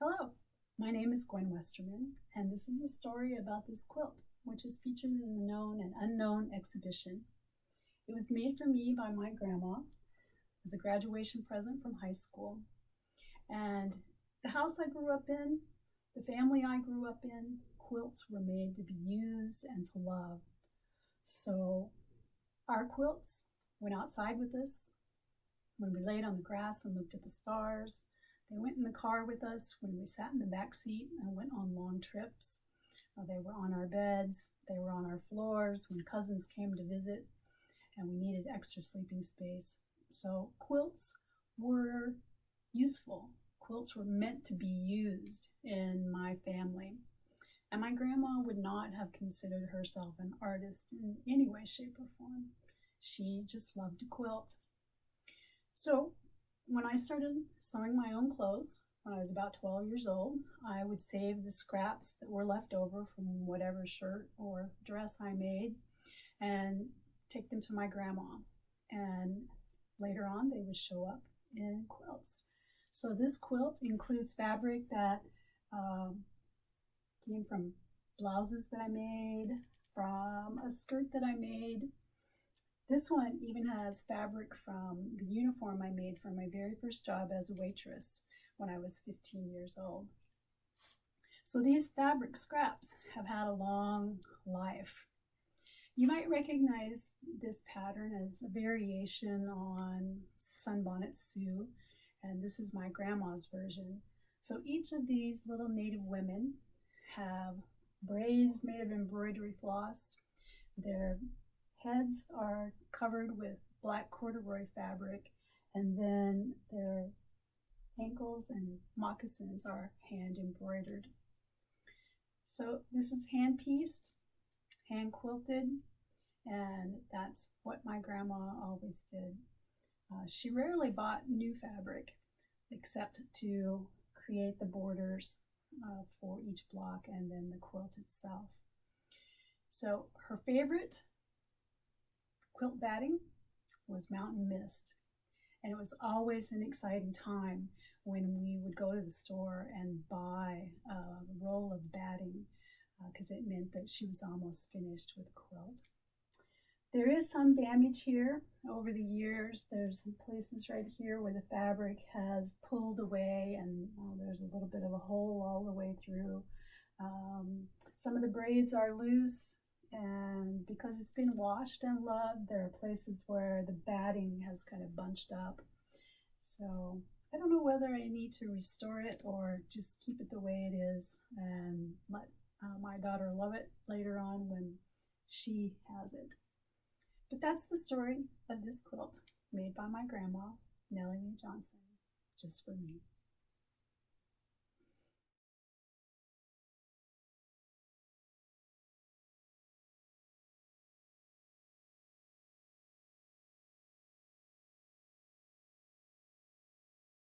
Hello, my name is Gwen Westerman, and this is a story about this quilt, which is featured in the Known and Unknown exhibition. It was made for me by my grandma as a graduation present from high school. And the house I grew up in, the family I grew up in, quilts were made to be used and to love. So our quilts went outside with us when we laid on the grass and looked at the stars. They went in the car with us when we sat in the back seat and went on long trips. They were on our beds, they were on our floors when cousins came to visit and we needed extra sleeping space. So quilts were useful. Quilts were meant to be used in my family. And my grandma would not have considered herself an artist in any way, shape, or form. She just loved to quilt. So when I started sewing my own clothes, when I was about 12 years old, I would save the scraps that were left over from whatever shirt or dress I made and take them to my grandma. And later on, they would show up in quilts. So this quilt includes fabric that came from blouses that I made, from a skirt that I made. This one even has fabric from the uniform I made for my very first job as a waitress when I was 15 years old. So these fabric scraps have had a long life. You might recognize this pattern as a variation on Sunbonnet Sue, and this is my grandma's version. So each of these little native women have braids made of embroidery floss. Their heads are covered with black corduroy fabric, and then their ankles and moccasins are hand embroidered. So this is hand pieced, hand quilted, and that's what my grandma always did. She rarely bought new fabric except to create the borders for each block and then the quilt itself. So her favorite quilt batting was Mountain Mist, and it was always an exciting time when we would go to the store and buy a roll of batting because it meant that she was almost finished with a quilt. There is some damage here over the years. There's some places right here where the fabric has pulled away and there's a little bit of a hole all the way through. Some of the braids are loose, and because it's been washed and loved, there are places where the batting has kind of bunched up. So I don't know whether I need to restore it or just keep it the way it is and let my daughter love it later on when she has it. But that's the story of this quilt made by my grandma, Nellie Mae Johnson, just for me.